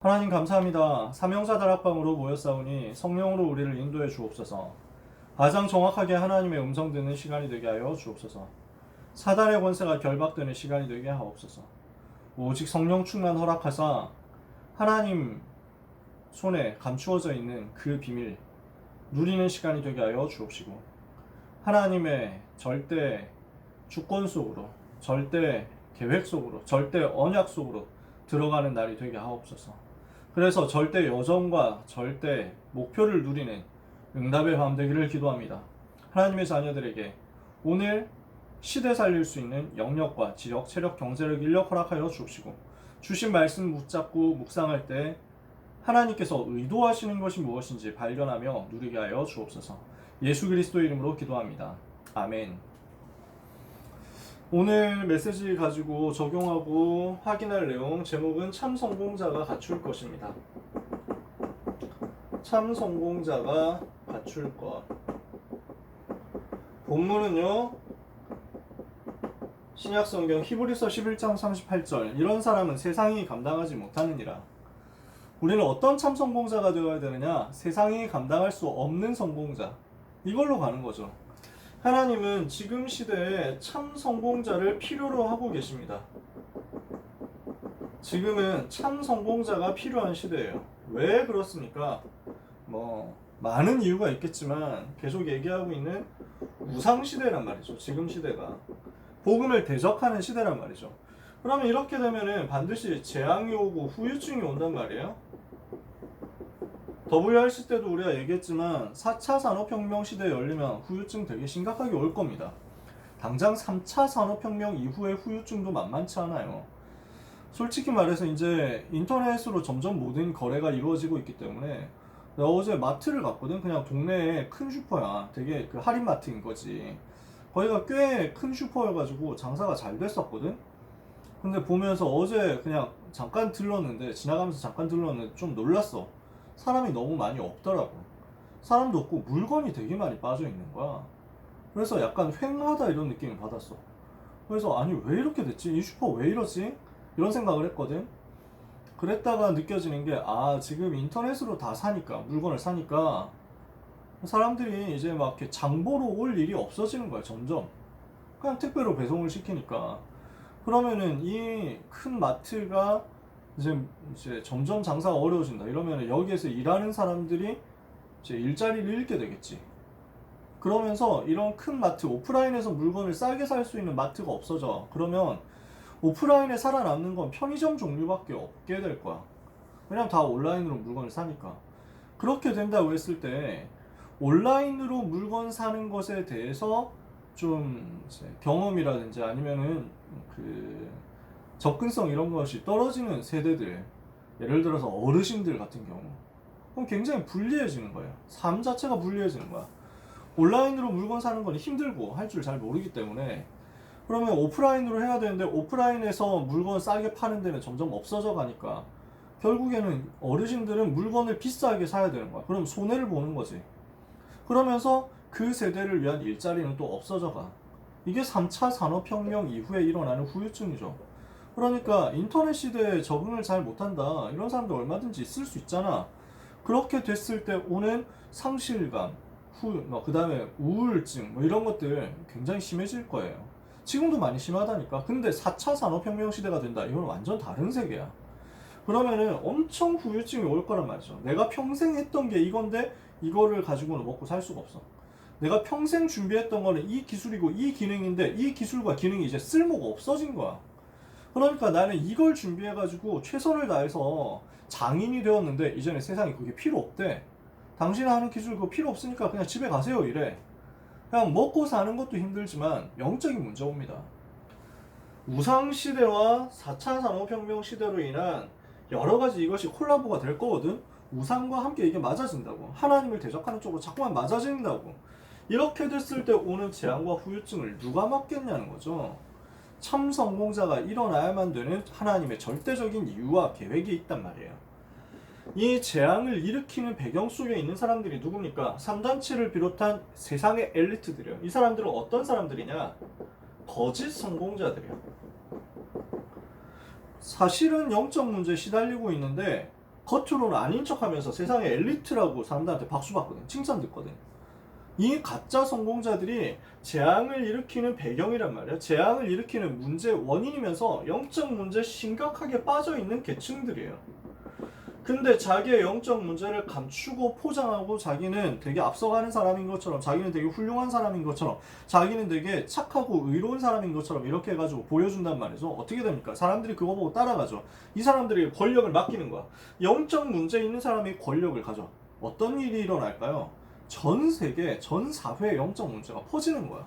하나님 감사합니다. 삼형사다락방으로 모였사오니 성령으로 우리를 인도해 주옵소서. 가장 정확하게 하나님의 음성 듣는 시간이 되게 하여 주옵소서. 사단의 권세가 결박되는 시간이 되게 하옵소서. 오직 성령 충만 허락하사 하나님 손에 감추어져 있는 그 비밀 누리는 시간이 되게 하여 주옵시고, 하나님의 절대 주권 속으로, 절대 계획 속으로, 절대 언약 속으로 들어가는 날이 되게 하옵소서. 그래서 절대 여정과 절대 목표를 누리는 응답의 밤 되기를 기도합니다. 하나님의 자녀들에게 오늘 시대 살릴 수 있는 영역과 지력, 체력, 경제력, 인력 허락하여 주옵시고, 주신 말씀 붙잡고 묵상할 때 하나님께서 의도하시는 것이 무엇인지 발견하며 누리게 하여 주옵소서. 예수 그리스도 이름으로 기도합니다. 아멘. 오늘 메시지 가지고 적용하고 확인할 내용, 제목은 참 성공자가 갖출 것입니다. 참 성공자가 갖출 것. 본문은요, 신약성경 히브리서 11장 38절. 이런 사람은 세상이 감당하지 못하느니라. 우리는 어떤 참 성공자가 되어야 되느냐? 세상이 감당할 수 없는 성공자. 이걸로 가는 거죠. 하나님은 지금 시대에 참 성공자를 필요로 하고 계십니다. 지금은 참 성공자가 필요한 시대예요. 왜 그렇습니까? 많은 이유가 있겠지만 계속 얘기하고 있는 우상 시대란 말이죠. 지금 시대가 복음을 대적하는 시대란 말이죠. 그러면 이렇게 되면은 반드시 재앙이 오고 후유증이 온단 말이에요. WRC 때도 우리가 얘기했지만 4차 산업혁명 시대에 열리면 후유증 되게 심각하게 올 겁니다. 당장 3차 산업혁명 이후의 후유증도 만만치 않아요. 솔직히 말해서 이제 인터넷으로 점점 모든 거래가 이루어지고 있기 때문에, 내가 어제 마트를 갔거든. 그냥 동네에 큰 슈퍼야. 되게 그 할인마트인 거지. 거기가 꽤 큰 슈퍼여가지고 장사가 잘 됐었거든. 근데 보면서 어제 그냥 잠깐 들렀는데, 지나가면서 잠깐 들렀는데 좀 놀랐어. 사람이 너무 많이 없더라고. 사람도 없고 물건이 되게 많이 빠져 있는 거야. 그래서 약간 휑하다 이런 느낌을 받았어. 그래서 아니 왜 이렇게 됐지? 이 슈퍼 왜 이러지? 이런 생각을 했거든. 그랬다가 느껴지는 게, 지금 인터넷으로 다 사니까, 물건을 사니까 사람들이 이제 막 이렇게 장보러 올 일이 없어지는 거야. 점점 그냥 택배로 배송을 시키니까. 그러면은 이 큰 마트가 이제 점점 장사가 어려워진다. 이러면 여기에서 일하는 사람들이 이제 일자리를 잃게 되겠지. 그러면서 이런 큰 마트, 오프라인에서 물건을 싸게 살 수 있는 마트가 없어져. 그러면 오프라인에 살아남는 건 편의점 종류밖에 없게 될 거야. 왜냐면 다 온라인으로 물건을 사니까. 그렇게 된다고 했을 때 온라인으로 물건 사는 것에 대해서 좀 이제 경험이라든지 아니면은 그 접근성 이런 것이 떨어지는 세대들, 예를 들어서 어르신들 같은 경우, 그럼 굉장히 불리해지는 거예요. 삶 자체가 불리해지는 거야. 온라인으로 물건 사는 건 힘들고 할 줄 잘 모르기 때문에. 그러면 오프라인으로 해야 되는데 오프라인에서 물건 싸게 파는 데는 점점 없어져 가니까 결국에는 어르신들은 물건을 비싸게 사야 되는 거야. 그럼 손해를 보는 거지. 그러면서 그 세대를 위한 일자리는 또 없어져 가. 이게 3차 산업혁명 이후에 일어나는 후유증이죠. 그러니까 인터넷 시대에 적응을 잘 못한다, 이런 사람도 얼마든지 있을 수 있잖아. 그렇게 됐을 때 오는 상실감, 그 다음에 우울증, 이런 것들 굉장히 심해질 거예요. 지금도 많이 심하다니까. 근데 4차 산업혁명 시대가 된다, 이건 완전 다른 세계야. 그러면은 엄청 후유증이 올 거란 말이죠. 내가 평생 했던 게 이건데 이거를 가지고는 먹고 살 수가 없어. 내가 평생 준비했던 거는 이 기술이고 이 기능인데 이 기술과 기능이 이제 쓸모가 없어진 거야. 그러니까 나는 이걸 준비해가지고 최선을 다해서 장인이 되었는데 이제는 세상에 그게 필요 없대. 당신이 하는 기술 그거 필요 없으니까 그냥 집에 가세요 이래. 그냥 먹고 사는 것도 힘들지만 영적인 문제입니다. 우상시대와 4차 산업혁명 시대로 인한 여러가지 이것이 콜라보가 될 거거든. 우상과 함께 이게 맞아진다고. 하나님을 대적하는 쪽으로 자꾸만 맞아진다고. 이렇게 됐을 때 오는 재앙과 후유증을 누가 막겠냐는 거죠. 참 성공자가 일어나야만 되는 하나님의 절대적인 이유와 계획이 있단 말이에요. 이 재앙을 일으키는 배경 속에 있는 사람들이 누굽니까? 3단체를 비롯한 세상의 엘리트들이에요. 이 사람들은 어떤 사람들이냐? 거짓 성공자들이에요. 사실은 영적 문제에 시달리고 있는데 겉으로는 아닌 척하면서 세상의 엘리트라고 사람들한테 박수 받거든, 칭찬 듣거든. 이 가짜 성공자들이 재앙을 일으키는 배경이란 말이야. 재앙을 일으키는 문제 원인이면서 영적 문제 심각하게 빠져 있는 계층들이에요. 근데 자기의 영적 문제를 감추고 포장하고 자기는 되게 앞서가는 사람인 것처럼, 자기는 되게 훌륭한 사람인 것처럼, 자기는 되게 착하고 의로운 사람인 것처럼 이렇게 해가지고 보여준단 말이죠. 어떻게 됩니까? 사람들이 그거 보고 따라가죠. 이 사람들이 권력을 맡기는 거야. 영적 문제 있는 사람이 권력을 가져. 어떤 일이 일어날까요? 전 세계, 전 사회의 영적 문제가 퍼지는 거야.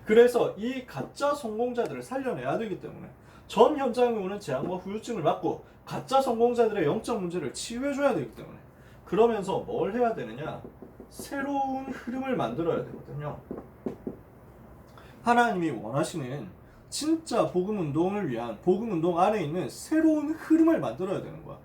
그래서 이 가짜 성공자들을 살려내야 되기 때문에 전 현장에 오는 재앙과 후유증을 막고 가짜 성공자들의 영적 문제를 치유해줘야 되기 때문에, 그러면서 뭘 해야 되느냐? 새로운 흐름을 만들어야 되거든요. 하나님이 원하시는 진짜 복음운동을 위한, 복음운동 안에 있는 새로운 흐름을 만들어야 되는 거야.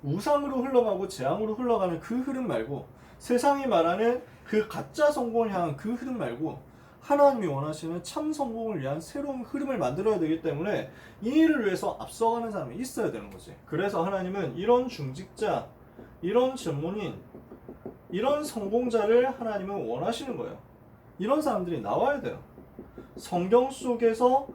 우상으로 흘러가고 재앙으로 흘러가는 그 흐름 말고, 세상이 말하는 그 가짜 성공을 향한 그 흐름 말고, 하나님이 원하시는 참 성공을 위한 새로운 흐름을 만들어야 되기 때문에 이 일을 위해서 앞서가는 사람이 있어야 되는 거지. 그래서 하나님은 이런 중직자, 이런 전문인, 이런 성공자를 하나님은 원하시는 거예요. 이런 사람들이 나와야 돼요. 성경 속에서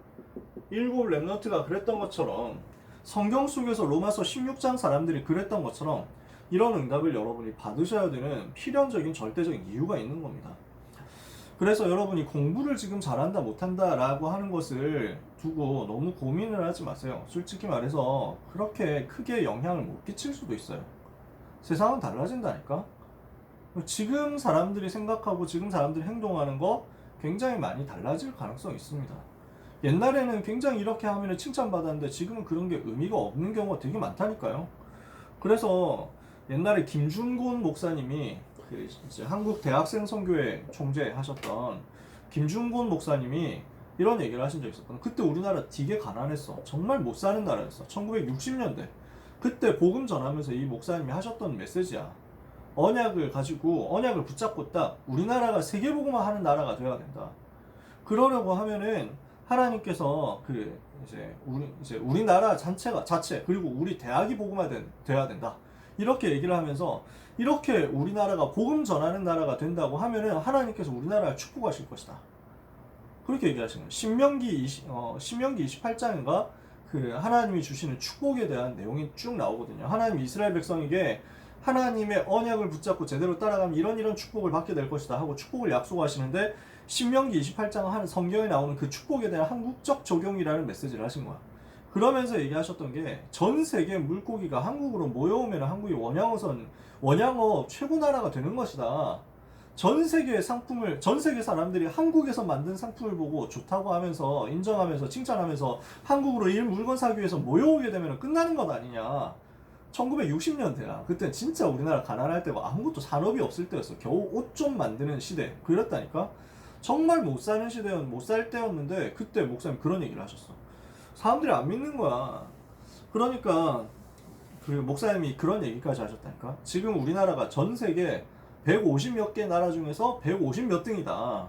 일곱 렘넌트가 그랬던 것처럼, 성경 속에서 로마서 16장 사람들이 그랬던 것처럼 이런 응답을 여러분이 받으셔야 되는 필연적인 절대적인 이유가 있는 겁니다. 그래서 여러분이 공부를 지금 잘한다 못한다 라고 하는 것을 두고 너무 고민을 하지 마세요. 솔직히 말해서 그렇게 크게 영향을 못 끼칠 수도 있어요. 세상은 달라진다니까. 지금 사람들이 생각하고 지금 사람들이 행동하는 거 굉장히 많이 달라질 가능성이 있습니다. 옛날에는 굉장히 이렇게 하면 칭찬받았는데 지금은 그런 게 의미가 없는 경우가 되게 많다니까요. 그래서 옛날에 김준곤 목사님이 이제 한국 대학생 선교회 총재하셨던 김준곤 목사님이 이런 얘기를 하신 적이 있었거든요. 그때 우리나라 되게 가난했어. 정말 못 사는 나라였어. 1960년대. 그때 복음 전하면서 이 목사님이 하셨던 메시지야. 언약을 가지고, 언약을 붙잡고 딱 우리나라가 세계복음화 하는 나라가 되어야 된다. 그러려고 하면은 하나님께서 이제 우리나라 자체 그리고 우리 대학이 복음화 돼야 된다. 이렇게 얘기를 하면서, 이렇게 우리나라가 복음 전하는 나라가 된다고 하면은 하나님께서 우리나라를 축복하실 것이다. 그렇게 얘기하시는 거예요. 신명기 28장인가 그 하나님이 주시는 축복에 대한 내용이 쭉 나오거든요. 하나님 이스라엘 백성에게 하나님의 언약을 붙잡고 제대로 따라가면 이런 축복을 받게 될 것이다 하고 축복을 약속하시는데, 신명기 28장 하는 성경에 나오는 그 축복에 대한 한국적 적용이라는 메시지를 하신 거야. 그러면서 얘기하셨던 게, 전 세계 물고기가 한국으로 모여오면 한국이 원양어 최고 나라가 되는 것이다. 전 세계 사람들이 한국에서 만든 상품을 보고 좋다고 하면서 인정하면서 칭찬하면서 한국으로 물건 사기 위해서 모여오게 되면 끝나는 것 아니냐. 1960년대야. 그때 진짜 우리나라 가난할 때고 아무것도 산업이 없을 때였어. 겨우 옷 좀 만드는 시대. 그랬다니까. 정말 못 살 때였는데 그때 목사님 그런 얘기를 하셨어. 사람들이 안 믿는 거야. 그러니까 그 목사님이 그런 얘기까지 하셨다니까. 지금 우리나라가 전 세계 150 몇 개 나라 중에서 150 몇 등이다.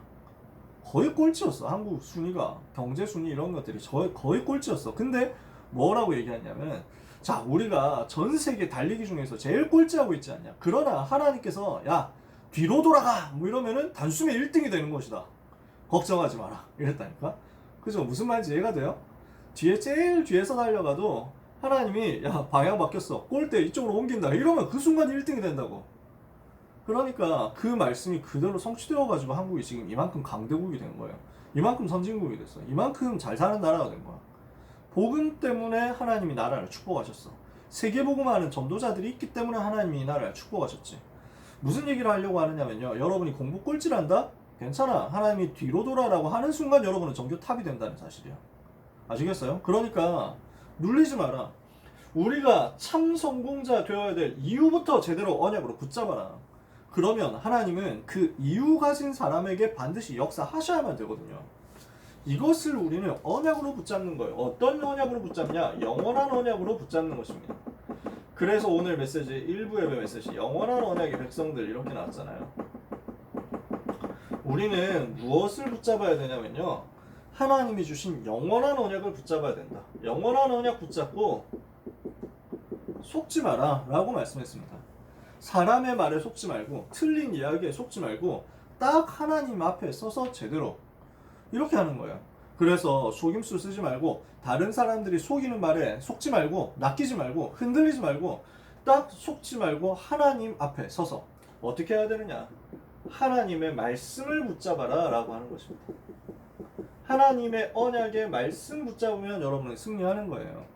거의 꼴찌였어. 한국 순위가, 경제 순위 이런 것들이 거의 꼴찌였어. 근데 뭐라고 얘기하냐면, 자, 우리가 전 세계 달리기 중에서 제일 꼴찌하고 있지 않냐. 그러나 하나님께서 야, 뒤로 돌아가 뭐 이러면은 단숨에 1등이 되는 것이다. 걱정하지 마라. 이랬다니까. 그죠? 무슨 말인지 이해가 돼요? 제일 뒤에서 달려가도 하나님이 야, 방향 바뀌었어. 골대 이쪽으로 옮긴다. 이러면 그 순간 1등이 된다고. 그러니까 그 말씀이 그대로 성취되어가지고 한국이 지금 이만큼 강대국이 된 거예요. 이만큼 선진국이 됐어. 이만큼 잘 사는 나라가 된 거야. 복음 때문에 하나님이 나라를 축복하셨어. 세계복음하는 전도자들이 있기 때문에 하나님이 이 나라를 축복하셨지. 무슨 얘기를 하려고 하느냐면요. 여러분이 공부 꼴찌란다? 괜찮아. 하나님이 뒤로 돌아라고 하는 순간 여러분은 전교 탑이 된다는 사실이야. 아시겠어요? 그러니까 눌리지 마라. 우리가 참 성공자 되어야 될 이유부터 제대로 언약으로 붙잡아라. 그러면 하나님은 그 이유 가진 사람에게 반드시 역사하셔야만 되거든요. 이것을 우리는 언약으로 붙잡는 거예요. 어떤 언약으로 붙잡냐? 영원한 언약으로 붙잡는 것입니다. 그래서 오늘 메시지 1부 예배 메시지 영원한 언약의 백성들 이렇게 나왔잖아요. 우리는 무엇을 붙잡아야 되냐면요. 하나님이 주신 영원한 언약을 붙잡아야 된다. 영원한 언약 붙잡고 속지 마라 라고 말씀했습니다. 사람의 말에 속지 말고 틀린 이야기에 속지 말고 딱 하나님 앞에 서서 제대로 이렇게 하는 거예요. 그래서 속임수 쓰지 말고 다른 사람들이 속이는 말에 속지 말고 낚이지 말고 흔들리지 말고 딱 속지 말고 하나님 앞에 서서 어떻게 해야 되느냐? 하나님의 말씀을 붙잡아라 라고 하는 것입니다. 하나님의 언약의 말씀 붙잡으면 여러분은 승리하는 거예요.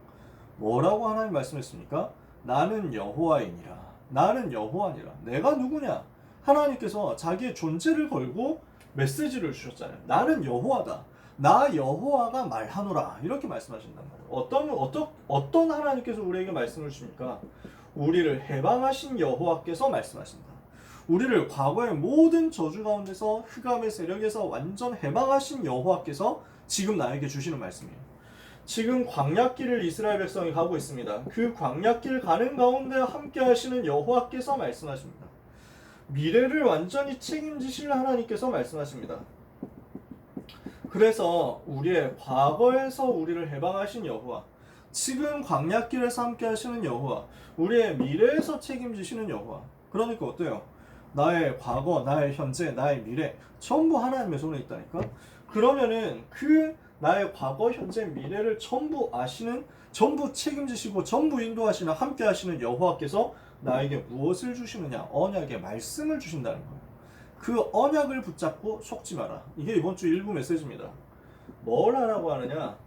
뭐라고 하나님 말씀했습니까? 나는 여호와이니라. 나는 여호와니라. 내가 누구냐? 하나님께서 자기의 존재를 걸고 메시지를 주셨잖아요. 나는 여호와다. 나 여호와가 말하노라. 이렇게 말씀하신단 말이에요. 어떤 하나님께서 우리에게 말씀을 주십니까? 우리를 해방하신 여호와께서 말씀하신다. 우리를 과거의 모든 저주 가운데서 흑암의 세력에서 완전 해방하신 여호와께서 지금 나에게 주시는 말씀이에요. 지금 광야길을 이스라엘 백성이 가고 있습니다. 그 광야길 가는 가운데 함께 하시는 여호와께서 말씀하십니다. 미래를 완전히 책임지실 하나님께서 말씀하십니다. 그래서 우리의 과거에서 우리를 해방하신 여호와, 지금 광야길에서 함께 하시는 여호와, 우리의 미래에서 책임지시는 여호와. 그러니까 어때요? 나의 과거, 나의 현재, 나의 미래 전부 하나님의 손에 있다니까? 그러면은 그 나의 과거, 현재, 미래를 전부 아시는, 전부 책임지시고 전부 인도하시는, 함께 하시는 여호와께서 나에게 무엇을 주시느냐? 언약의 말씀을 주신다는 거예요. 그 언약을 붙잡고 속지 마라. 이게 이번 주 일부 메시지입니다. 뭘 하라고 하느냐?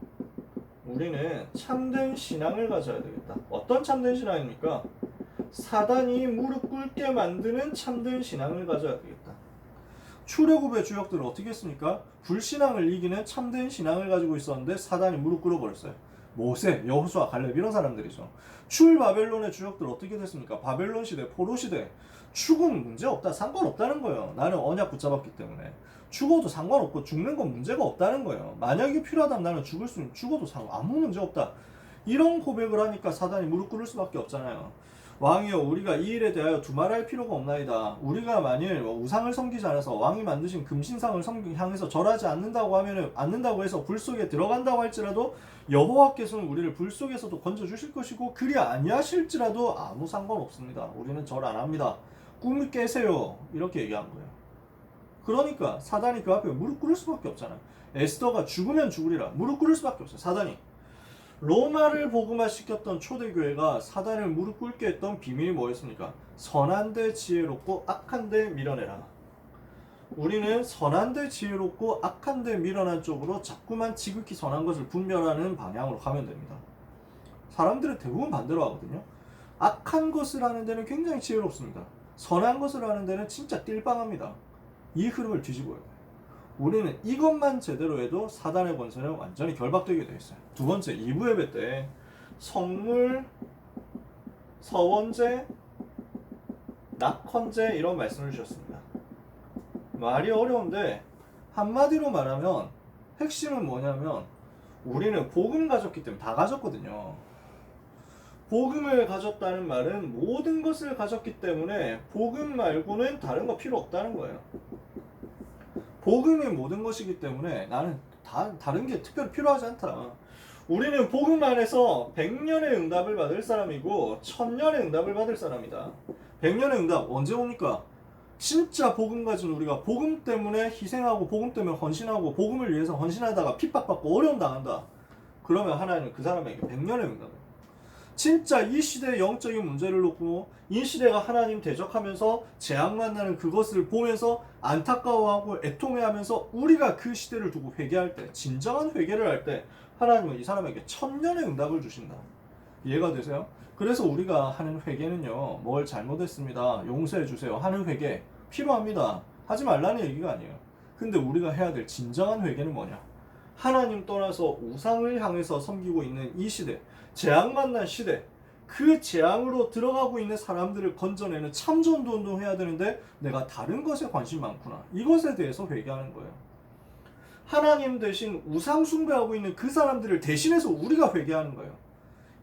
우리는 참된 신앙을 가져야 되겠다. 어떤 참된 신앙입니까? 사단이 무릎 꿇게 만드는 참된 신앙을 가져야 되겠다. 출애굽의 주역들은 어떻게 했습니까? 불신앙을 이기는 참된 신앙을 가지고 있었는데 사단이 무릎 꿇어버렸어요. 모세, 여호수아, 갈렙 이런 사람들이죠. 출 바벨론의 주역들 어떻게 됐습니까? 바벨론 시대, 포로 시대. 죽으면 문제없다, 상관없다는 거예요. 나는 언약 붙잡았기 때문에. 죽어도 상관없고 죽는 건 문제가 없다는 거예요. 만약에 필요하다면 나는 죽을 수 있는, 죽어도 아무 문제 없다. 이런 고백을 하니까 사단이 무릎 꿇을 수밖에 없잖아요. 왕이여, 우리가 이 일에 대하여 두말할 필요가 없나이다. 우리가 만일 우상을 섬기지 않아서 왕이 만드신 금신상을 향해서 절하지 않는다고 해서 불 속에 들어간다고 할지라도 여호와께서는 우리를 불 속에서도 건져 주실 것이고 그리 아니하실지라도 아무 상관없습니다. 우리는 절 안 합니다. 꿈을 깨세요. 이렇게 얘기한 거예요. 그러니까 사단이 그 앞에 무릎 꿇을 수밖에 없잖아요. 에스더가 죽으면 죽으리라. 무릎 꿇을 수밖에 없어요. 사단이. 로마를 복음화시켰던 초대교회가 사단을 무릎 꿇게 했던 비밀이 뭐였습니까? 선한데 지혜롭고 악한데 미련해라. 우리는 선한데 지혜롭고 악한데 미련한 쪽으로 자꾸만 지극히 선한 것을 분별하는 방향으로 가면 됩니다. 사람들은 대부분 반대로 하거든요. 악한 것을 하는 데는 굉장히 지혜롭습니다. 선한 것을 하는 데는 진짜 띨빵합니다. 이 흐름을 뒤집어야 돼요. 우리는 이것만 제대로 해도 사단의 권세는 완전히 결박되게 되어 있어요. 두 번째, 2부 예배 때 성물, 서원제, 낙헌제 이런 말씀을 주셨습니다. 말이 어려운데 한마디로 말하면 핵심은 뭐냐면 우리는 복음 가졌기 때문에 다 가졌거든요. 복음을 가졌다는 말은 모든 것을 가졌기 때문에 복음 말고는 다른 거 필요 없다는 거예요. 복음이 모든 것이기 때문에 나는 다른 게 특별히 필요하지 않다. 우리는 복음 안에서 100년의 응답을 받을 사람이고 1000년의 응답을 받을 사람이다. 100년의 응답 언제 옵니까? 진짜 복음 가진 우리가 복음 때문에 희생하고 복음 때문에 헌신하고 복음을 위해서 헌신하다가 핍박받고 어려움 당한다. 그러면 하나님은 그 사람에게 100년의 응답을. 진짜 이 시대의 영적인 문제를 놓고 이 시대가 하나님 대적하면서 재앙 만나는 그것을 보면서 안타까워하고 애통해하면서 우리가 그 시대를 두고 회개할 때, 진정한 회개를 할 때 하나님은 이 사람에게 1000년의 응답을 주신다. 이해가 되세요? 그래서 우리가 하는 회개는요, 뭘 잘못했습니다, 용서해 주세요 하는 회개 필요합니다. 하지 말라는 얘기가 아니에요. 근데 우리가 해야 될 진정한 회개는 뭐냐? 하나님 떠나서 우상을 향해서 섬기고 있는 이 시대, 재앙 만난 시대, 그 재앙으로 들어가고 있는 사람들을 건져내는 참전도 운동해야 되는데 내가 다른 것에 관심 많구나. 이것에 대해서 회개하는 거예요. 하나님 대신 우상 숭배하고 있는 그 사람들을 대신해서 우리가 회개하는 거예요.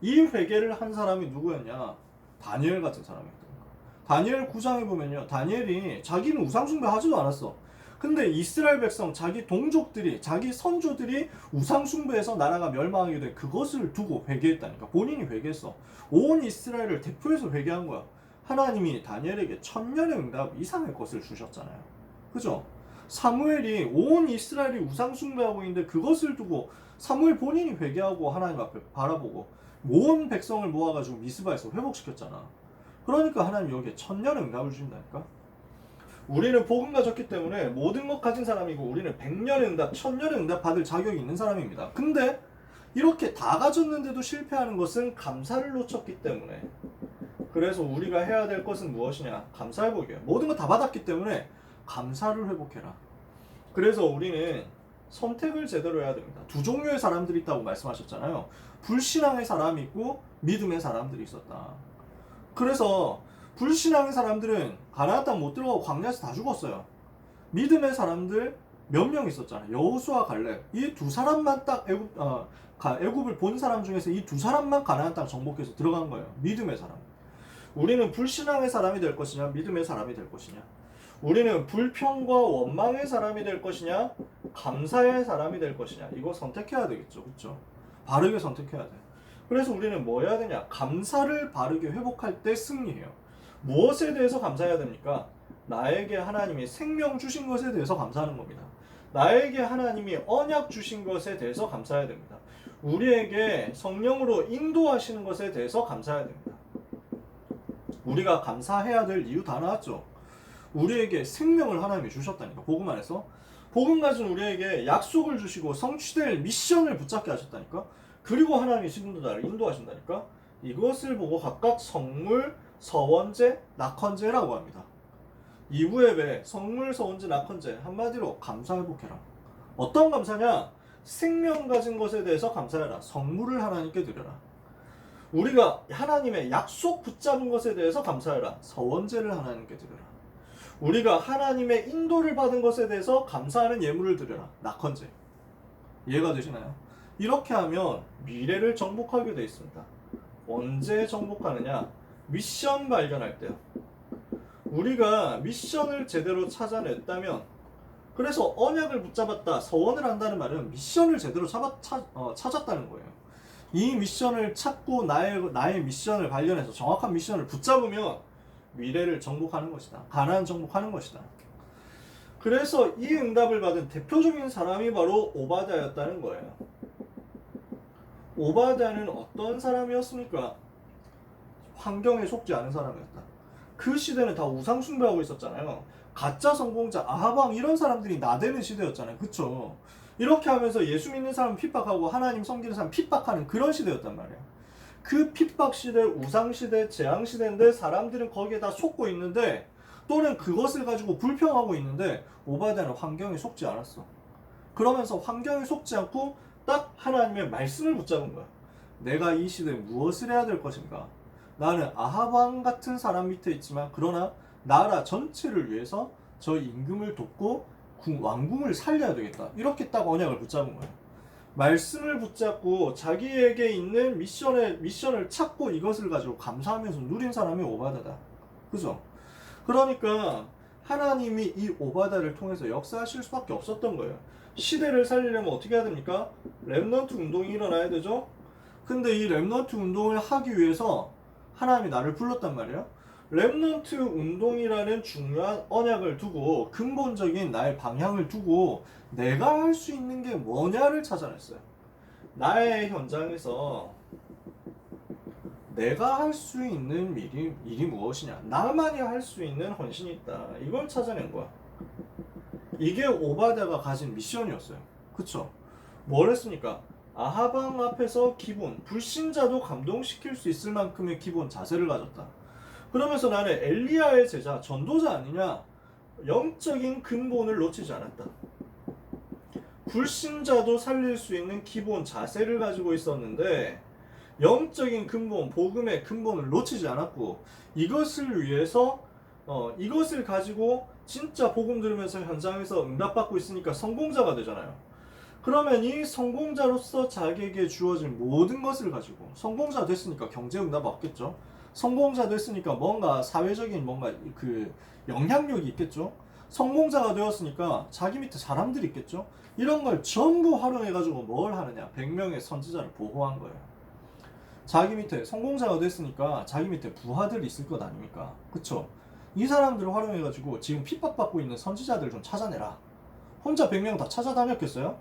이 회개를 한 사람이 누구였냐? 다니엘 같은 사람이었던 거예요. 다니엘 9장에 보면요, 다니엘이 자기는 우상 숭배하지도 않았어. 근데 이스라엘 백성, 자기 동족들이, 자기 선조들이 우상 숭배해서 나라가 멸망하게 된 그것을 두고 회개했다니까. 본인이 회개했어. 온 이스라엘을 대표해서 회개한 거야. 하나님이 다니엘에게 천년의 응답 이상의 것을 주셨잖아요. 그죠? 사무엘이 온 이스라엘이 우상 숭배하고 있는데 그것을 두고 사무엘 본인이 회개하고 하나님 앞에 바라보고 온 백성을 모아가지고 미스바에서 회복시켰잖아. 그러니까 하나님 여기에 천년의 응답을 주신다니까. 우리는 복음 가졌기 때문에 모든 것 가진 사람이고 우리는 100년의 응답, 1000년의 응답 받을 자격이 있는 사람입니다. 근데 이렇게 다 가졌는데도 실패하는 것은 감사를 놓쳤기 때문에. 그래서 우리가 해야 될 것은 무엇이냐? 감사회복이에요. 모든 거 다 받았기 때문에 감사를 회복해라. 그래서 우리는 선택을 제대로 해야 됩니다. 두 종류의 사람들이 있다고 말씀하셨잖아요. 불신앙의 사람이 있고 믿음의 사람들이 있었다. 그래서 불신앙의 사람들은 가나안 땅 못 들어가고 광야에서 다 죽었어요. 믿음의 사람들 몇 명 있었잖아요. 여호수아 갈렙. 이 두 사람만 딱 애굽을 본 사람 중에서 이 두 사람만 가나안 땅 정복해서 들어간 거예요. 믿음의 사람. 우리는 불신앙의 사람이 될 것이냐, 믿음의 사람이 될 것이냐. 우리는 불평과 원망의 사람이 될 것이냐, 감사의 사람이 될 것이냐. 이거 선택해야 되겠죠. 그렇죠? 바르게 선택해야 돼. 그래서 우리는 뭐 해야 되냐? 감사를 바르게 회복할 때 승리해요. 무엇에 대해서 감사해야 됩니까? 나에게 하나님이 생명 주신 것에 대해서 감사하는 겁니다. 나에게 하나님이 언약 주신 것에 대해서 감사해야 됩니다. 우리에게 성령으로 인도하시는 것에 대해서 감사해야 됩니다. 우리가 감사해야 될 이유 다 나왔죠. 우리에게 생명을 하나님이 주셨다니까. 복음 안에서 복음 가진 우리에게 약속을 주시고 성취될 미션을 붙잡게 하셨다니까. 그리고 하나님이 지금도 나를 인도하신다니까. 이것을 보고 각각 성물, 서원제, 낙헌제라고 합니다. 이부예배, 성물, 서원제, 낙헌제 한마디로 감사회복해라. 어떤 감사냐? 생명 가진 것에 대해서 감사해라. 성물을 하나님께 드려라. 우리가 하나님의 약속 붙잡은 것에 대해서 감사해라. 서원제를 하나님께 드려라. 우리가 하나님의 인도를 받은 것에 대해서 감사하는 예물을 드려라. 낙헌제. 이해가 되시나요? 이렇게 하면 미래를 정복하게 되어 있습니다. 언제 정복하느냐? 미션 발견할 때요. 우리가 미션을 제대로 찾아냈다면, 그래서 언약을 붙잡았다, 서원을 한다는 말은 미션을 제대로 찾았다는 거예요. 이 미션을 찾고 나의 미션을 발견해서 정확한 미션을 붙잡으면 미래를 정복하는 것이다. 가나안 정복하는 것이다. 그래서 이 응답을 받은 대표적인 사람이 바로 오바댜였다는 거예요. 오바댜는 어떤 사람이었습니까? 환경에 속지 않은 사람이었다. 그 시대는 다 우상 숭배하고 있었잖아요. 가짜 성공자, 아하방 이런 사람들이 나대는 시대였잖아요. 그쵸? 이렇게 하면서 예수 믿는 사람 핍박하고 하나님 섬기는 사람 핍박하는 그런 시대였단 말이에요. 그 핍박 시대, 우상 시대, 재앙 시대인데 사람들은 거기에 다 속고 있는데, 또는 그것을 가지고 불평하고 있는데 오바댜는 환경에 속지 않았어. 그러면서 환경에 속지 않고 딱 하나님의 말씀을 붙잡은 거야. 내가 이 시대에 무엇을 해야 될 것인가? 나는 아하방 같은 사람 밑에 있지만 그러나 나라 전체를 위해서 저 임금을 돕고 왕궁을 살려야 되겠다. 이렇게 딱 언약을 붙잡은 거예요. 말씀을 붙잡고 자기에게 있는 미션을 찾고 이것을 가지고 감사하면서 누린 사람이 오바댜다. 그죠? 그러니까 하나님이 이 오바댜를 통해서 역사하실 수밖에 없었던 거예요. 시대를 살리려면 어떻게 해야 됩니까? 렘넌트 운동이 일어나야 되죠? 근데 이 렘넌트 운동을 하기 위해서 하나님이 나를 불렀단 말이에요. 렘넌트 운동이라는 중요한 언약을 두고 근본적인 나의 방향을 두고 내가 할 수 있는 게 뭐냐를 찾아냈어요. 나의 현장에서 내가 할 수 있는 일이 무엇이냐, 나만이 할 수 있는 헌신이 있다. 이걸 찾아낸 거야. 이게 오바댜가 가진 미션이었어요. 그쵸? 뭘 했습니까? 아하방 앞에서 기본, 불신자도 감동시킬 수 있을 만큼의 기본 자세를 가졌다. 그러면서 나는 엘리야의 제자, 전도자 아니냐? 영적인 근본을 놓치지 않았다. 불신자도 살릴 수 있는 기본 자세를 가지고 있었는데 영적인 근본, 복음의 근본을 놓치지 않았고, 이것을 위해서 이것을 가지고 진짜 복음 들으면서 현장에서 응답받고 있으니까 성공자가 되잖아요. 그러면 이 성공자로서 자기에게 주어진 모든 것을 가지고, 성공자 됐으니까 경제 응답 없겠죠. 성공자 됐으니까 뭔가 사회적인 뭔가 그 영향력이 있겠죠. 성공자가 되었으니까 자기 밑에 사람들이 있겠죠. 이런 걸 전부 활용해가지고 뭘 하느냐, 100명의 선지자를 보호한 거예요. 자기 밑에 성공자가 됐으니까 자기 밑에 부하들이 있을 것 아닙니까? 그쵸? 이 사람들을 활용해가지고 지금 핍박받고 있는 선지자들 좀 찾아내라. 혼자 100명 다 찾아다녔겠어요?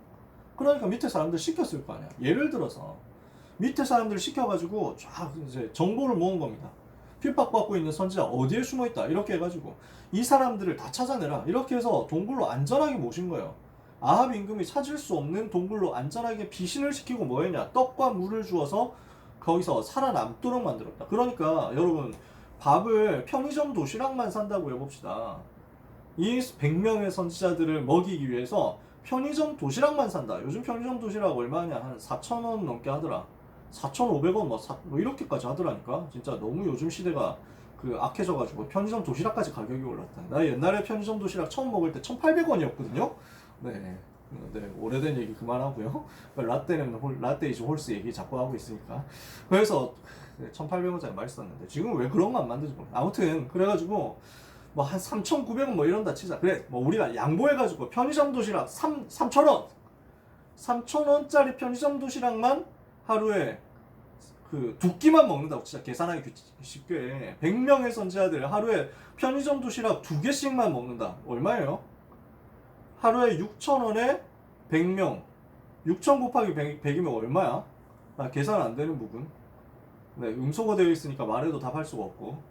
그러니까 밑에 사람들 시켰을 거 아니야. 예를 들어서 밑에 사람들 시켜가지고 쫙 이제 정보를 모은 겁니다. 핍박받고 있는 선지자 어디에 숨어있다 이렇게 해가지고 이 사람들을 다 찾아내라 이렇게 해서 동굴로 안전하게 모신 거예요. 아합 임금이 찾을 수 없는 동굴로 안전하게 피신을 시키고 뭐 했냐, 떡과 물을 주어서 거기서 살아남도록 만들었다. 그러니까 여러분, 밥을 편의점 도시락만 산다고 해봅시다. 이 100명의 선지자들을 먹이기 위해서 편의점 도시락만 산다. 요즘 편의점 도시락 얼마냐? 한 4,000원 넘게 하더라. 4,500원 뭐 이렇게까지 하더라니까. 진짜 너무 요즘 시대가 그 악해져가지고 편의점 도시락까지 가격이 올랐다. 나 옛날에 편의점 도시락 처음 먹을 때 1,800원이었거든요. 네. 네, 오래된 얘기 그만하고요. 라떼는 라떼이즈 홀스 얘기 자꾸 하고 있으니까. 그래서 1,800원짜리 맛있었는데 지금 왜 그런 거 안 만드지 모르겠어. 아무튼 그래가지고 뭐 한 3,900원 뭐 이런다 치자. 그래, 뭐 우리가 양보해가지고 편의점 도시락 3,000원, 3,000원짜리 편의점 도시락만 하루에 그 두 끼만 먹는다고 진짜 계산하기 쉽게 100명의 선지자들 하루에 편의점 도시락 2개씩만 먹는다. 얼마예요? 하루에 6,000원에 100명. 6,000 곱하기 100이면 얼마야? 아, 계산 안 되는 부분. 네, 음소거 되어 있으니까 말해도 답할 수가 없고.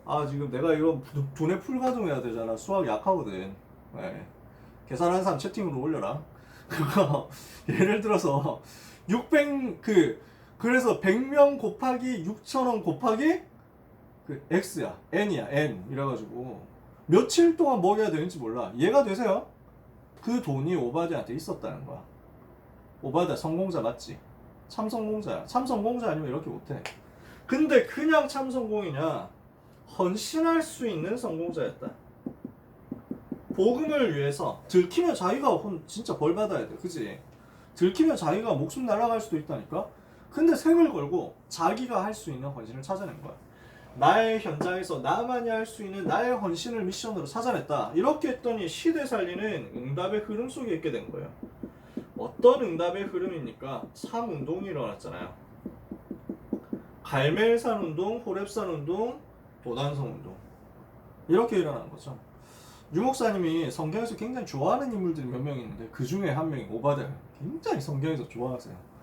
아, 지금 내가 이거 돈에 풀가동해야 되잖아. 수학 약하거든. 네. 계산하는 사람 채팅으로 올려라. 그거 예를 들어서 그래서 100명 곱하기 6,000원 곱하기 그 X야. N이야. N. 이래가지고 며칠 동안 먹여야 되는지 몰라. 이해가 되세요? 그 돈이 오바댜한테 있었다는 거야. 오바댜 성공자 맞지? 참 성공자야. 참 성공자 아니면 이렇게 못해. 근데 그냥 참 성공이냐? 헌신할 수 있는 성공자였다. 복음을 위해서 들키면 자기가 진짜 벌 받아야 돼. 그지? 들키면 자기가 목숨 날아갈 수도 있다니까? 근데 생을 걸고 자기가 할 수 있는 헌신을 찾아낸 거야. 나의 현장에서 나만이 할 수 있는 나의 헌신을 미션으로 찾아냈다. 이렇게 했더니 시대 살리는 응답의 흐름 속에 있게 된 거예요. 어떤 응답의 흐름입니까? 참 운동이 일어났잖아요. 갈멜산 운동, 호렙산 운동, 도단성 운동. 이렇게 일어난 거죠. 유 목사님이 성경에서 굉장히 좋아하는 인물들이 몇 명 있는데 그 중에 한 명이 오바댜. 굉장히 성경에서 좋아하세요.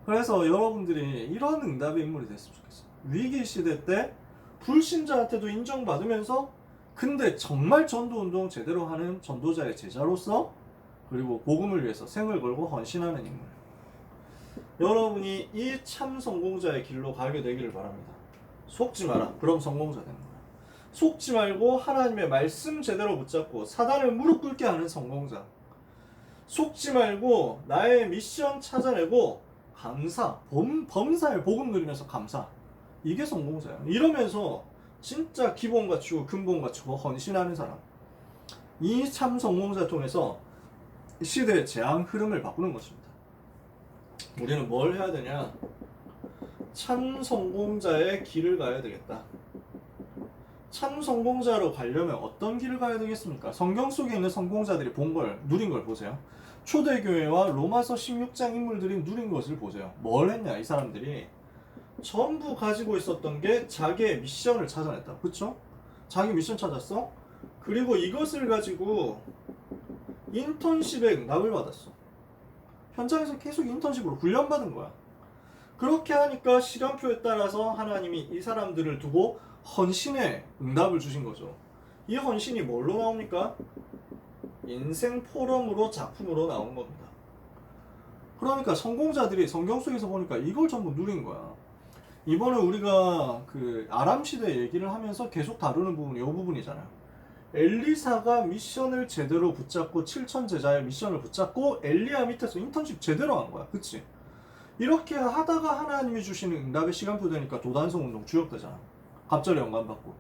그래서 여러분들이 이런 응답의 인물이 됐으면 좋겠어요. 위기 시대 때 불신자한테도 인정받으면서 근데 정말 전도운동 제대로 하는 전도자의 제자로서 그리고 복음을 위해서 생을 걸고 헌신하는 인물. 여러분이 이 참 성공자의 길로 가게 되기를 바랍니다. 속지 마라. 그럼 성공자 되는 거야. 속지 말고 하나님의 말씀 제대로 붙잡고 사단을 무릎 꿇게 하는 성공자. 속지 말고 나의 미션 찾아내고 감사, 범사에 복음 누리면서 감사. 이게 성공자야. 이러면서 진짜 기본 갖추고 근본 갖추고 헌신하는 사람. 이 참 성공자 통해서 시대의 재앙 흐름을 바꾸는 것입니다. 우리는 뭘 해야 되냐? 참 성공자의 길을 가야 되겠다. 참 성공자로 가려면 어떤 길을 가야 되겠습니까? 성경 속에 있는 성공자들이 본 걸, 누린 걸 보세요. 초대교회와 로마서 16장 인물들이 누린 것을 보세요. 뭘 했냐, 이 사람들이. 전부 가지고 있었던 게 자기의 미션을 찾아냈다. 그쵸? 자기 미션 찾았어? 그리고 이것을 가지고 인턴십에 응답을 받았어. 현장에서 계속 인턴십으로 훈련받은 거야. 그렇게 하니까 시간표에 따라서 하나님이 이 사람들을 두고 헌신의 응답을 주신 거죠. 이 헌신이 뭘로 나옵니까? 인생 포럼으로 작품으로 나온 겁니다. 그러니까 성공자들이 성경 속에서 보니까 이걸 전부 누린 거야. 이번에 우리가 그 아람 시대 얘기를 하면서 계속 다루는 부분이 이 부분이잖아요. 엘리사가 미션을 제대로 붙잡고 7천 제자의 미션을 붙잡고 엘리야 밑에서 인턴십 제대로 한 거야. 그치? 이렇게 하다가 하나님이 주시는 응답의 시간표 되니까 도단성 운동 주역되잖아. 갑절에 영감받고.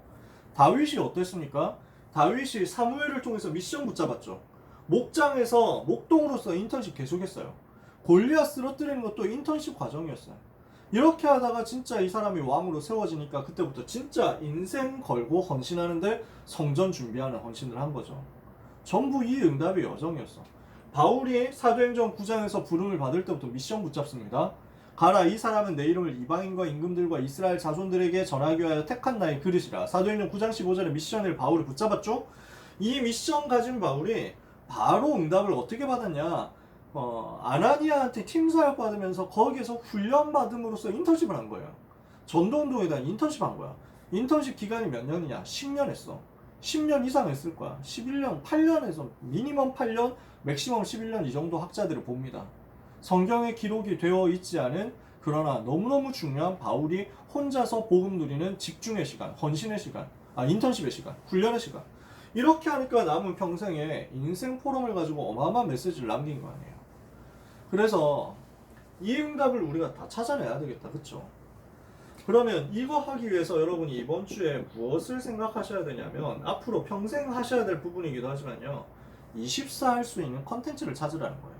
다윗이 어땠습니까? 다윗이 사무엘을 통해서 미션 붙잡았죠. 목장에서 목동으로서 인턴십 계속했어요. 골리앗 쓰러뜨리는 것도 인턴십 과정이었어요. 이렇게 하다가 진짜 이 사람이 왕으로 세워지니까 그때부터 진짜 인생 걸고 헌신하는데 성전 준비하는 헌신을 한 거죠. 전부 이 응답의 여정이었어. 바울이 사도행전 9장에서 부름을 받을 때부터 미션 붙잡습니다. 가라, 이 사람은 내 이름을 이방인과 임금들과 이스라엘 자손들에게 전하기 위하여 택한 나의 그릇이라. 사도행전 9장 15절에 미션을 바울이 붙잡았죠. 이 미션 가진 바울이 바로 응답을 어떻게 받았냐. 아나니아한테 팀사역 받으면서 거기에서 훈련받음으로써 인턴십을 한 거예요. 전도운동에 대한 인턴십 한 거야. 인턴십 기간이 몇 년이냐? 10년 했어. 10년 이상 했을 거야. 11년, 8년에서 미니멈 8년, 맥시멈 11년 이 정도 학자들을 봅니다. 성경에 기록이 되어 있지 않은, 그러나 너무너무 중요한 바울이 혼자서 복음 누리는 집중의 시간, 헌신의 시간, 인턴십의 시간, 훈련의 시간. 이렇게 하니까 남은 평생에 인생 포럼을 가지고 어마어마한 메시지를 남긴 거 아니에요. 그래서 이 응답을 우리가 다 찾아내야 되겠다. 그쵸? 그러면 이거 하기 위해서 여러분이 이번 주에 무엇을 생각하셔야 되냐면, 앞으로 평생 하셔야 될 부분이기도 하지만요, 24 할 수 있는 컨텐츠를 찾으라는 거예요.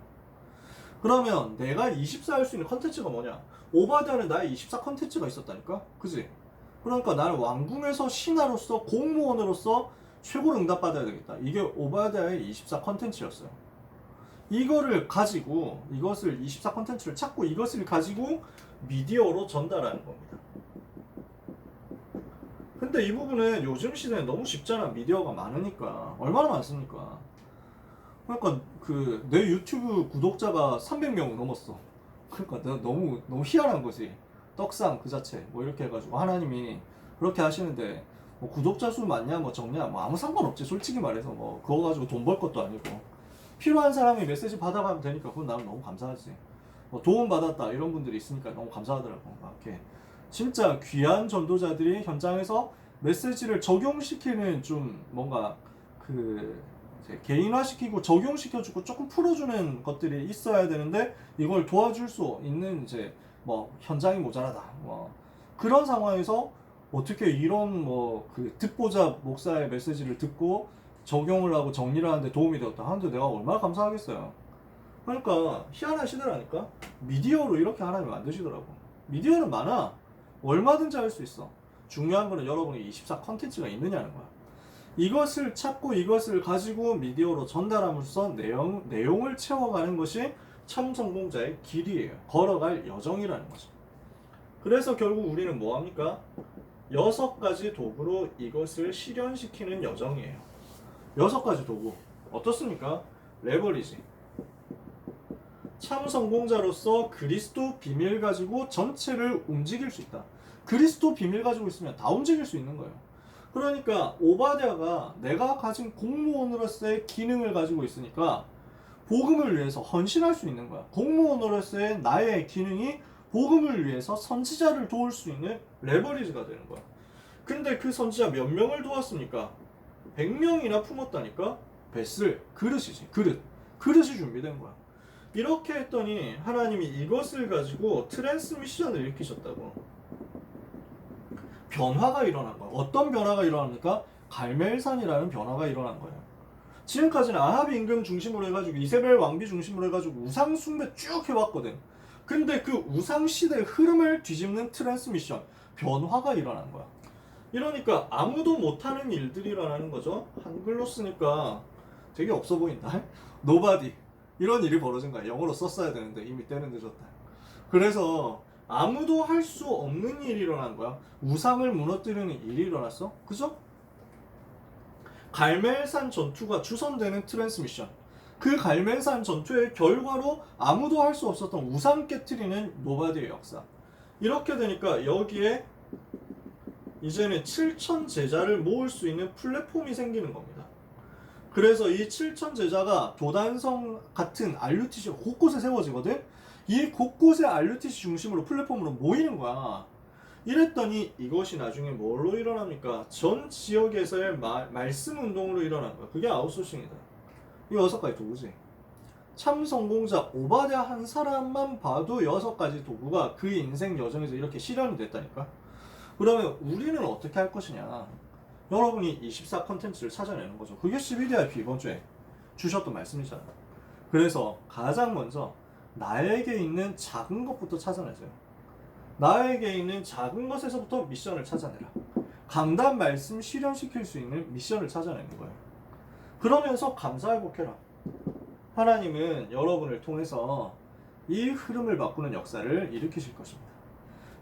그러면 내가 24 할 수 있는 컨텐츠가 뭐냐? 오바댜는 나의 24 컨텐츠가 있었다니까? 그지? 그러니까 나는 왕궁에서 신하로서, 공무원으로서 최고로 응답받아야 되겠다. 이게 오바댜의 24 컨텐츠였어요. 이거를 가지고, 이것을 24 컨텐츠를 찾고 이것을 가지고 미디어로 전달하는 겁니다. 근데 이 부분은 요즘 시대는 너무 쉽잖아. 미디어가 많으니까. 얼마나 많습니까? 그러니까 내 유튜브 구독자가 300명 넘었어. 그러니까 내가 너무 희한한 거지. 떡상 그 자체. 뭐 이렇게 해가지고 하나님이 그렇게 하시는데, 뭐 구독자 수 많냐 뭐 적냐 뭐 아무 상관없지. 솔직히 말해서 뭐 그거 가지고 돈 벌 것도 아니고, 필요한 사람이 메시지 받아가면 되니까 그건 나는 너무 감사하지. 뭐 도움 받았다 이런 분들이 있으니까 너무 감사하더라고. 이렇게 진짜 귀한 전도자들이 현장에서 메시지를 적용시키는, 좀 뭔가 이제 개인화시키고 적용시켜주고 조금 풀어주는 것들이 있어야 되는데, 이걸 도와줄 수 있는 이제 뭐 현장이 모자라다. 뭐 그런 상황에서 어떻게 이런 듣보잡 목사의 메시지를 듣고 적용을 하고 정리를 하는데 도움이 되었다 하는데 내가 얼마나 감사하겠어요. 그러니까 희한한 시대라니까. 미디어로 이렇게 하나님 만드시더라고. 미디어는 많아. 얼마든지 할 수 있어. 중요한 거는 여러분이 24 컨텐츠가 있느냐는 거야. 이것을 찾고 이것을 가지고 미디어로 전달함으로써 내용을 채워가는 것이 참 성공자의 길이에요. 걸어갈 여정이라는 거죠. 그래서 결국 우리는 뭐합니까? 6가지 도구로 이것을 실현시키는 여정이에요. 6가지 도구. 어떻습니까? 레버리지. 참 성공자로서 그리스도 비밀 가지고 전체를 움직일 수 있다. 그리스도 비밀 가지고 있으면 다 움직일 수 있는 거예요. 그러니까 오바댜가 내가 가진 공무원으로서의 기능을 가지고 있으니까 복음을 위해서 헌신할 수 있는 거야. 공무원으로서의 나의 기능이 복음을 위해서 선지자를 도울 수 있는 레버리지가 되는 거야. 근데 그 선지자 몇 명을 도왔습니까? 100명이나 품었다니까? 뱃슬, 그릇이지. 그릇이 준비된 거야. 이렇게 했더니 하나님이 이것을 가지고 트랜스미션을 일으키셨다고. 변화가 일어난 거야. 어떤 변화가 일어납니까? 갈멜산이라는 변화가 일어난 거예요. 지금까지는 아합 임금 중심으로 해가지고 이세벨 왕비 중심으로 해가지고 우상 숭배 쭉 해왔거든. 근데 그 우상 시대의 흐름을 뒤집는 트랜스미션, 변화가 일어난 거야. 이러니까 아무도 못하는 일들이 일어나는 거죠. 한글로 쓰니까 되게 없어 보인다. Nobody. 이런 일이 벌어진 거야. 영어로 썼어야 되는데 이미 때는 늦었다. 그래서 아무도 할 수 없는 일이 일어난 거야. 우상을 무너뜨리는 일이 일어났어. 그죠? 갈멜산 전투가 주선되는 트랜스미션. 그 갈멜산 전투의 결과로 아무도 할 수 없었던 우상 깨트리는 노바디의 역사. 이렇게 되니까 여기에 이제는 7천 제자를 모을 수 있는 플랫폼이 생기는 겁니다. 그래서 이 7천 제자가 도단성 같은 RUTC가 곳곳에 세워지거든. 이 곳곳에 RUTC 중심으로 플랫폼으로 모이는 거야. 이랬더니 이것이 나중에 뭘로 일어납니까? 전 지역에서의 말씀 운동으로 일어난 거야. 그게 아웃소싱이다. 이 6가지 도구지. 참 성공자 오바댜 한 사람만 봐도 6가지 도구가 그 인생 여정에서 이렇게 실현이 됐다니까. 그러면 우리는 어떻게 할 것이냐? 여러분이 24 컨텐츠를 찾아내는 거죠. 그게 CBDIP 이번 주에 주셨던 말씀이잖아요. 그래서 가장 먼저 나에게 있는 작은 것부터 찾아내세요. 나에게 있는 작은 것에서부터 미션을 찾아내라. 강단 말씀 실현시킬 수 있는 미션을 찾아내는 거예요. 그러면서 감사회복해라. 하나님은 여러분을 통해서 이 흐름을 바꾸는 역사를 일으키실 것입니다.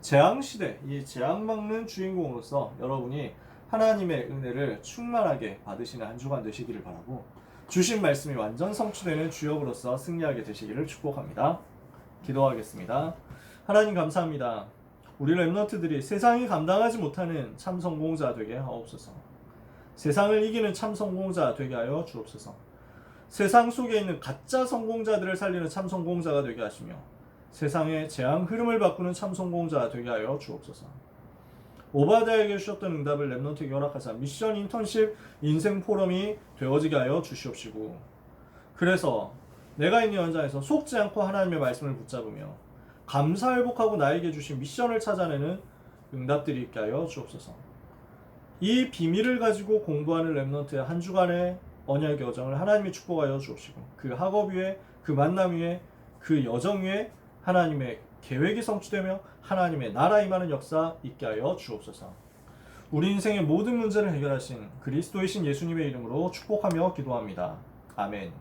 재앙시대, 이 재앙 막는 주인공으로서 여러분이 하나님의 은혜를 충만하게 받으시는 한 주간 되시기를 바라고, 주신 말씀이 완전 성취되는 주역으로서 승리하게 되시기를 축복합니다. 기도하겠습니다. 하나님 감사합니다. 우리 랩런트들이 세상이 감당하지 못하는 참 성공자 되게 하옵소서. 세상을 이기는 참 성공자 되게 하여 주옵소서. 세상 속에 있는 가짜 성공자들을 살리는 참 성공자가 되게 하시며 세상의 재앙 흐름을 바꾸는 참 성공자 되게 하여 주옵소서. 오바댜에게 주셨던 응답을 랩런트에게 허락하사 미션 인턴십 인생 포럼이 되어지게 하여 주시옵시고, 그래서 내가 있는 현장에서 속지 않고 하나님의 말씀을 붙잡으며 감사회복하고 나에게 주신 미션을 찾아내는 응답들이 있게 하여 주옵소서. 이 비밀을 가지고 공부하는 랩런트의 한 주간의 언약의 여정을 하나님이 축복하여 주옵시고, 그 학업 위에, 그 만남 위에, 그 여정 위에 하나님의 계획이 성취되며 하나님의 나라 임하는 역사 있게 하여 주옵소서. 우리 인생의 모든 문제를 해결하신 그리스도이신 예수님의 이름으로 축복하며 기도합니다. 아멘.